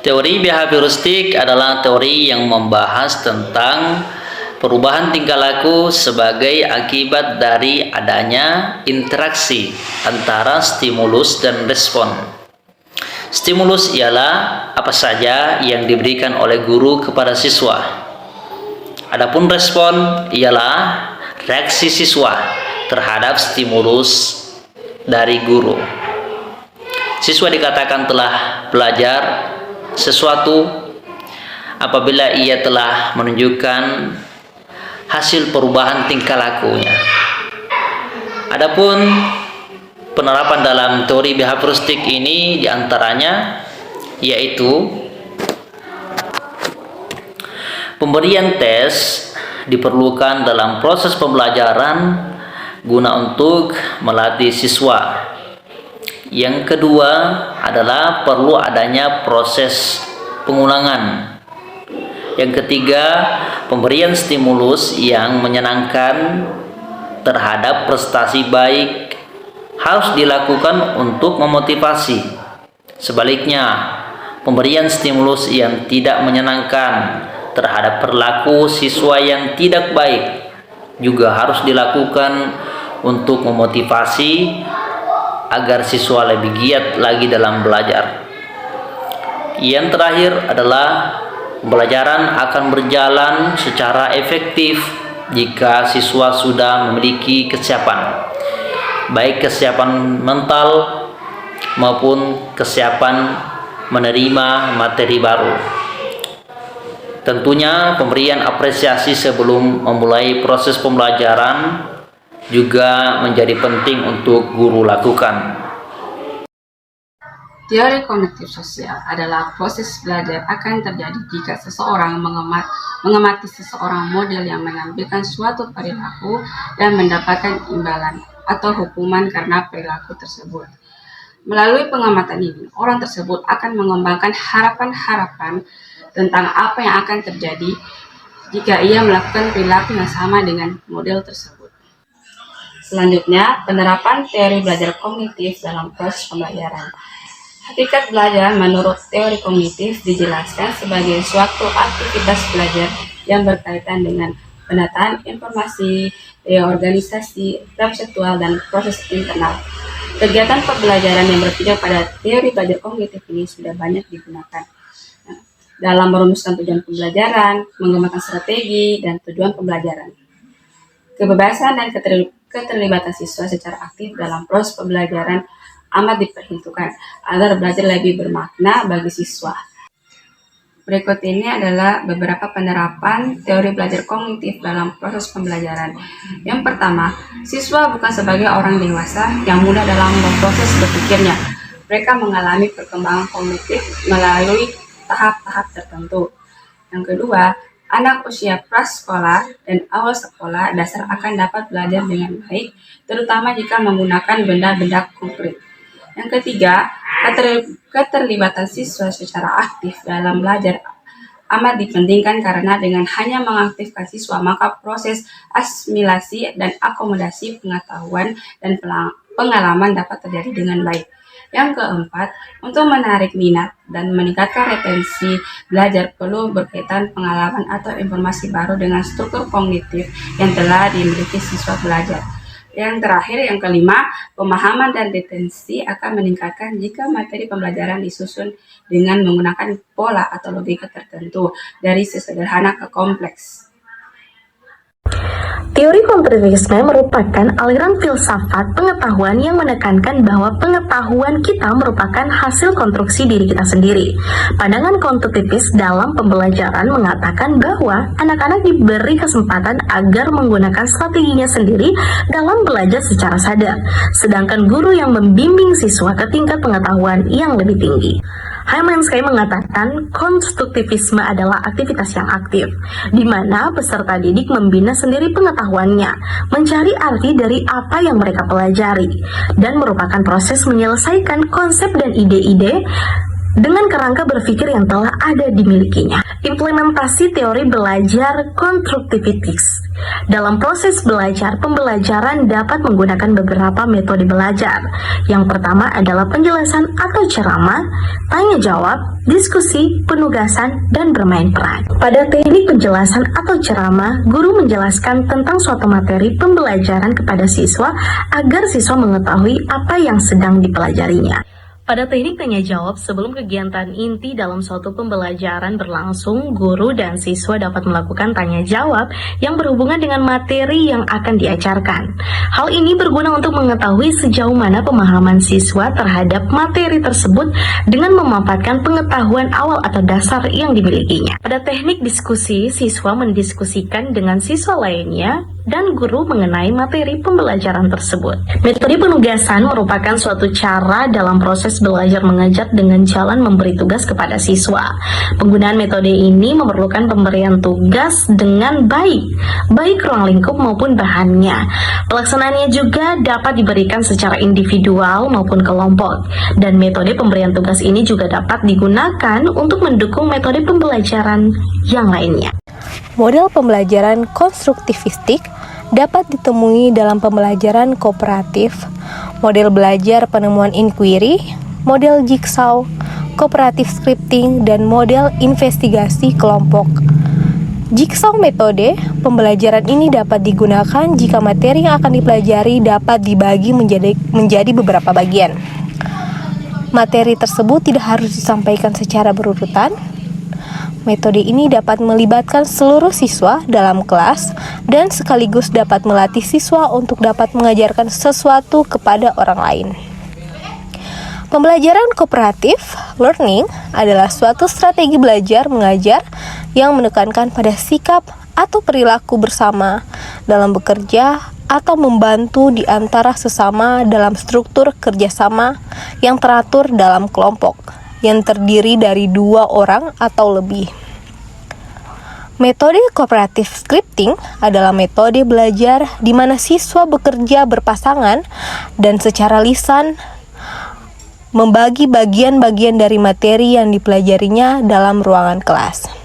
Teori behavioristik adalah teori yang membahas tentang perubahan tingkah laku sebagai akibat dari adanya interaksi antara stimulus dan respon. Stimulus ialah apa saja yang diberikan oleh guru kepada siswa. Adapun respon ialah reaksi siswa terhadap stimulus dari guru. Siswa dikatakan telah belajar sesuatu apabila ia telah menunjukkan hasil perubahan tingkah lakunya. Adapun penerapan dalam teori behavioristik ini diantaranya yaitu pemberian tes diperlukan dalam proses pembelajaran guna untuk melatih siswa. Yang kedua adalah perlu adanya proses pengulangan. Yang ketiga, pemberian stimulus yang menyenangkan terhadap prestasi baik harus dilakukan untuk memotivasi. Sebaliknya, pemberian stimulus yang tidak menyenangkan terhadap perilaku siswa yang tidak baik juga harus dilakukan untuk memotivasi agar siswa lebih giat lagi dalam belajar. Yang terakhir adalah pembelajaran akan berjalan secara efektif jika siswa sudah memiliki kesiapan, baik kesiapan mental maupun kesiapan menerima materi baru. Tentunya pemberian apresiasi sebelum memulai proses pembelajaran juga menjadi penting untuk guru lakukan. Teori kognitif sosial adalah proses belajar akan terjadi jika seseorang mengamati seseorang model yang menampilkan suatu perilaku dan mendapatkan imbalan atau hukuman karena perilaku tersebut. Melalui pengamatan ini, orang tersebut akan mengembangkan harapan-harapan tentang apa yang akan terjadi jika ia melakukan perilaku yang sama dengan model tersebut. Selanjutnya, penerapan teori belajar kognitif dalam proses pembelajaran. Hakikat belajar menurut teori kognitif dijelaskan sebagai suatu aktivitas belajar yang berkaitan dengan penataan informasi, reorganisasi konseptual, dan proses internal. Kegiatan pembelajaran yang berpijak pada teori belajar kognitif ini sudah banyak digunakan dalam merumuskan tujuan pembelajaran, mengembangkan strategi, dan tujuan pembelajaran. Kebebasan dan keterlibatan siswa secara aktif dalam proses pembelajaran amat diperhitungkan agar belajar lebih bermakna bagi siswa. Berikut ini adalah beberapa penerapan teori belajar kognitif dalam proses pembelajaran. Yang pertama, siswa bukan sebagai orang dewasa yang mudah dalam proses berpikirnya. Mereka mengalami perkembangan kognitif melalui tahap-tahap tertentu. Yang kedua, anak usia prasekolah dan awal sekolah dasar akan dapat belajar dengan baik, terutama jika menggunakan benda-benda konkret. Yang ketiga, keterlibatan siswa secara aktif dalam belajar amat dipentingkan karena dengan hanya mengaktifkan siswa, maka proses asimilasi dan akomodasi pengetahuan dan pengalaman dapat terjadi dengan baik. Yang keempat, untuk menarik minat dan meningkatkan retensi belajar perlu berkaitan pengalaman atau informasi baru dengan struktur kognitif yang telah dimiliki siswa belajar. Yang terakhir, yang kelima, pemahaman dan retensi akan meningkatkan jika materi pembelajaran disusun dengan menggunakan pola atau logika tertentu dari sesederhana ke kompleks. Teori konstruktivisme merupakan aliran filsafat pengetahuan yang menekankan bahwa pengetahuan kita merupakan hasil konstruksi diri kita sendiri. Pandangan konstruktivis dalam pembelajaran mengatakan bahwa anak-anak diberi kesempatan agar menggunakan strateginya sendiri dalam belajar secara sadar, sedangkan guru yang membimbing siswa ke tingkat pengetahuan yang lebih tinggi. Hymanski mengatakan konstruktivisme adalah aktivitas yang aktif, di mana peserta didik membina sendiri pengetahuannya, mencari arti dari apa yang mereka pelajari, dan merupakan proses menyelesaikan konsep dan ide-ide dengan kerangka berpikir yang telah ada dimilikinya. Implementasi teori belajar konstruktivitis. Dalam proses belajar, pembelajaran dapat menggunakan beberapa metode belajar. Yang pertama adalah penjelasan atau ceramah, tanya jawab, diskusi, penugasan, dan bermain peran. Pada teknik penjelasan atau ceramah, guru menjelaskan tentang suatu materi pembelajaran kepada siswa agar siswa mengetahui apa yang sedang dipelajarinya. Pada teknik tanya jawab, sebelum kegiatan inti dalam suatu pembelajaran berlangsung, guru dan siswa dapat melakukan tanya jawab yang berhubungan dengan materi yang akan diajarkan. Hal ini berguna untuk mengetahui sejauh mana pemahaman siswa terhadap materi tersebut dengan memanfaatkan pengetahuan awal atau dasar yang dimilikinya. Pada teknik diskusi, siswa mendiskusikan dengan siswa lainnya dan guru mengenai materi pembelajaran tersebut. Metode penugasan merupakan suatu cara dalam proses belajar mengajar dengan jalan memberi tugas kepada siswa. Penggunaan metode ini memerlukan pemberian tugas dengan baik ruang lingkup maupun bahannya. Pelaksanaannya juga dapat diberikan secara individual maupun kelompok, dan metode pemberian tugas ini juga dapat digunakan untuk mendukung metode pembelajaran yang lainnya. Model pembelajaran konstruktivistik dapat ditemui dalam pembelajaran kooperatif, model belajar penemuan inquiry, model jigsaw, kooperatif scripting, dan model investigasi kelompok. Jigsaw metode pembelajaran ini dapat digunakan jika materi yang akan dipelajari dapat dibagi menjadi beberapa bagian. Materi tersebut tidak harus disampaikan secara berurutan. Metode ini dapat melibatkan seluruh siswa dalam kelas dan sekaligus dapat melatih siswa untuk dapat mengajarkan sesuatu kepada orang lain. Pembelajaran kooperatif learning adalah suatu strategi belajar mengajar yang menekankan pada sikap atau perilaku bersama dalam bekerja atau membantu di antara sesama dalam struktur kerjasama yang teratur dalam kelompok yang terdiri dari 2 orang atau lebih. Metode kooperatif scripting adalah metode belajar di mana siswa bekerja berpasangan dan secara lisan membagi bagian-bagian dari materi yang dipelajarinya dalam ruangan kelas.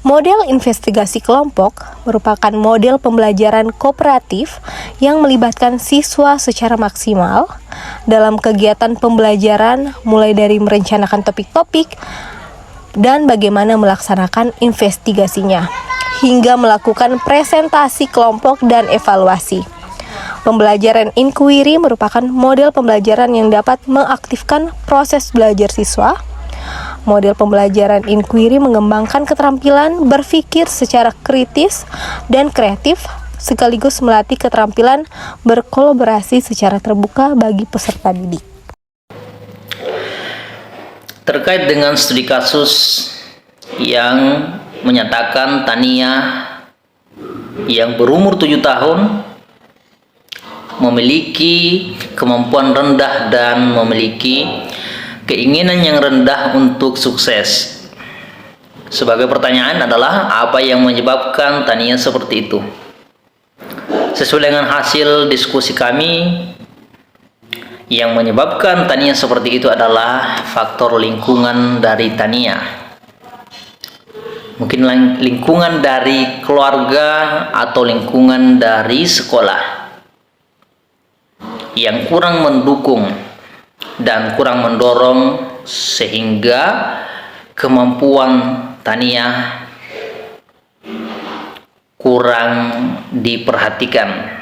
Model investigasi kelompok merupakan model pembelajaran kooperatif yang melibatkan siswa secara maksimal dalam kegiatan pembelajaran, mulai dari merencanakan topik-topik dan bagaimana melaksanakan investigasinya, hingga melakukan presentasi kelompok dan evaluasi. Pembelajaran inquiry merupakan model pembelajaran yang dapat mengaktifkan proses belajar siswa. Model pembelajaran inquiry mengembangkan keterampilan berpikir secara kritis dan kreatif, sekaligus melatih keterampilan berkolaborasi secara terbuka bagi peserta didik. Terkait dengan studi kasus yang menyatakan Tania yang berumur 7 tahun memiliki kemampuan rendah dan memiliki keinginan yang rendah untuk sukses. Sebagai pertanyaan adalah, apa yang menyebabkan Tania seperti itu? Sesuai dengan hasil diskusi kami, yang menyebabkan Tania seperti itu adalah faktor lingkungan dari Tania. Mungkin lingkungan dari keluarga atau lingkungan dari sekolah yang kurang mendukung dan kurang mendorong, sehingga kemampuan Tania kurang diperhatikan.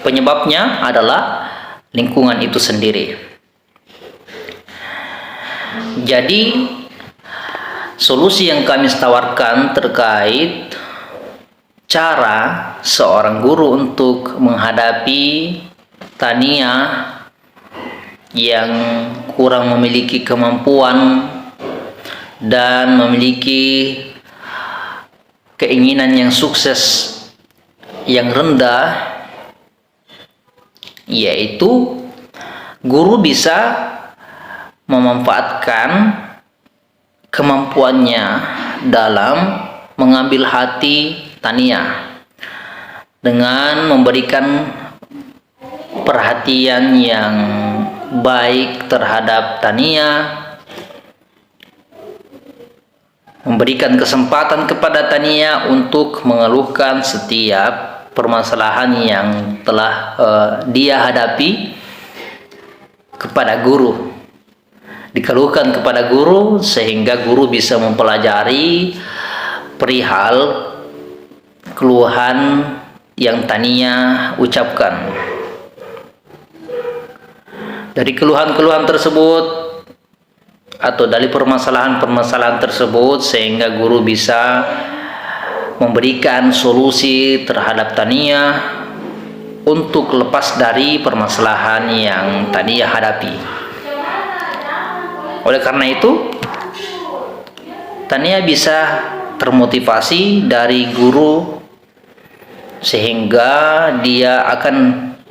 Penyebabnya adalah lingkungan itu sendiri. Jadi, solusi yang kami tawarkan terkait cara seorang guru untuk menghadapi Tania yang kurang memiliki kemampuan dan memiliki keinginan yang sukses yang rendah, yaitu guru bisa memanfaatkan kemampuannya dalam mengambil hati Tania dengan memberikan perhatian yang baik terhadap Tania, memberikan kesempatan kepada Tania untuk mengeluhkan setiap permasalahan yang telah dia hadapi kepada guru. Dikeluhkan kepada guru sehingga guru bisa mempelajari perihal keluhan yang Tania ucapkan. Dari keluhan-keluhan tersebut atau dari permasalahan-permasalahan tersebut sehingga guru bisa memberikan solusi terhadap Tania untuk lepas dari permasalahan yang Tania hadapi. Oleh karena itu, Tania bisa termotivasi dari guru sehingga dia akan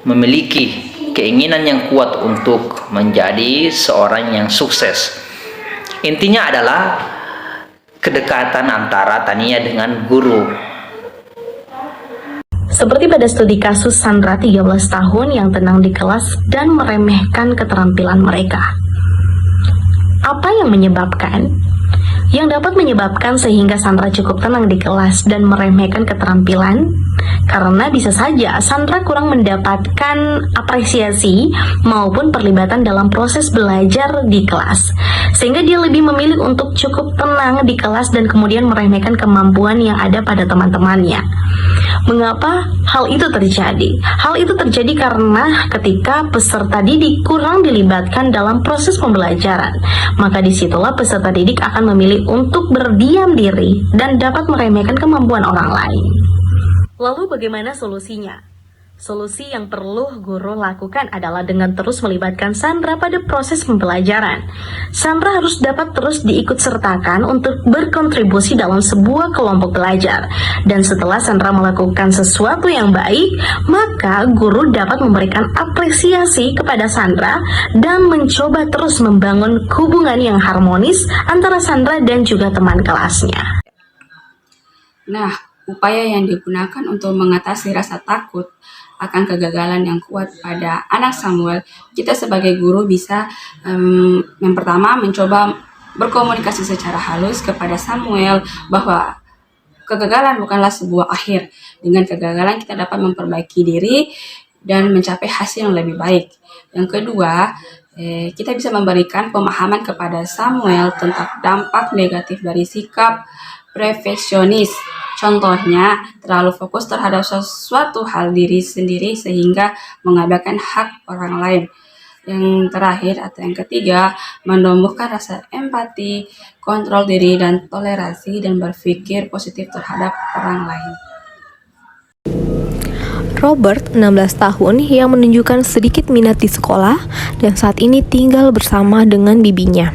memiliki keinginan yang kuat untuk menjadi seorang yang sukses. Intinya adalah kedekatan antara Tania dengan guru. Seperti pada studi kasus Sandra 13 tahun yang tenang di kelas dan meremehkan keterampilan mereka. Apa yang menyebabkan? Yang dapat menyebabkan sehingga Sandra cukup tenang di kelas dan meremehkan keterampilan? Karena bisa saja Sandra kurang mendapatkan apresiasi maupun perlibatan dalam proses belajar di kelas, sehingga dia lebih memilih untuk cukup tenang di kelas dan kemudian meremehkan kemampuan yang ada pada teman-temannya. Mengapa hal itu terjadi? Hal itu terjadi karena ketika peserta didik kurang dilibatkan dalam proses pembelajaran, maka disitulah peserta didik akan memilih untuk berdiam diri dan dapat meremehkan kemampuan orang lain. Lalu bagaimana solusinya? Solusi yang perlu guru lakukan adalah dengan terus melibatkan Sandra pada proses pembelajaran. Sandra harus dapat terus diikutsertakan untuk berkontribusi dalam sebuah kelompok belajar. Dan setelah Sandra melakukan sesuatu yang baik, maka guru dapat memberikan apresiasi kepada Sandra dan mencoba terus membangun hubungan yang harmonis antara Sandra dan juga teman kelasnya. Nah, upaya yang digunakan untuk mengatasi rasa takut akan kegagalan yang kuat pada anak Samuel, kita sebagai guru bisa yang pertama mencoba berkomunikasi secara halus kepada Samuel bahwa kegagalan bukanlah sebuah akhir. Dengan kegagalan kita dapat memperbaiki diri dan mencapai hasil yang lebih baik. Yang kedua, kita bisa memberikan pemahaman kepada Samuel tentang dampak negatif dari sikap perfeksionis. Contohnya, terlalu fokus terhadap sesuatu hal diri sendiri sehingga mengabaikan hak orang lain. Yang terakhir atau yang ketiga, menumbuhkan rasa empati, kontrol diri, dan toleransi dan berpikir positif terhadap orang lain. Robert, 16 tahun, yang menunjukkan sedikit minat di sekolah dan saat ini tinggal bersama dengan bibinya.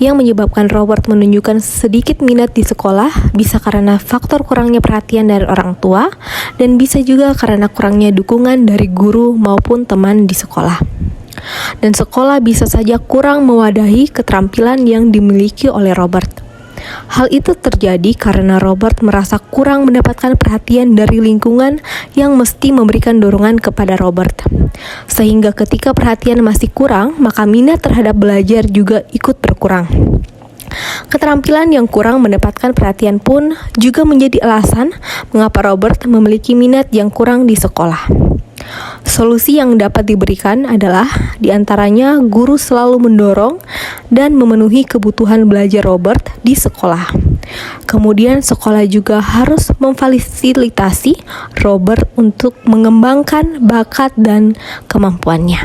Yang menyebabkan Robert menunjukkan sedikit minat di sekolah bisa karena faktor kurangnya perhatian dari orang tua dan bisa juga karena kurangnya dukungan dari guru maupun teman di sekolah. Dan sekolah bisa saja kurang mewadahi keterampilan yang dimiliki oleh Robert. Hal itu terjadi karena Robert merasa kurang mendapatkan perhatian dari lingkungan yang mesti memberikan dorongan kepada Robert. Sehingga ketika perhatian masih kurang, maka minat terhadap belajar juga ikut berkurang. Keterampilan yang kurang mendapatkan perhatian pun juga menjadi alasan mengapa Robert memiliki minat yang kurang di sekolah. Solusi yang dapat diberikan adalah diantaranya guru selalu mendorong dan memenuhi kebutuhan belajar Robert di sekolah. Kemudian sekolah juga harus memfasilitasi Robert untuk mengembangkan bakat dan kemampuannya.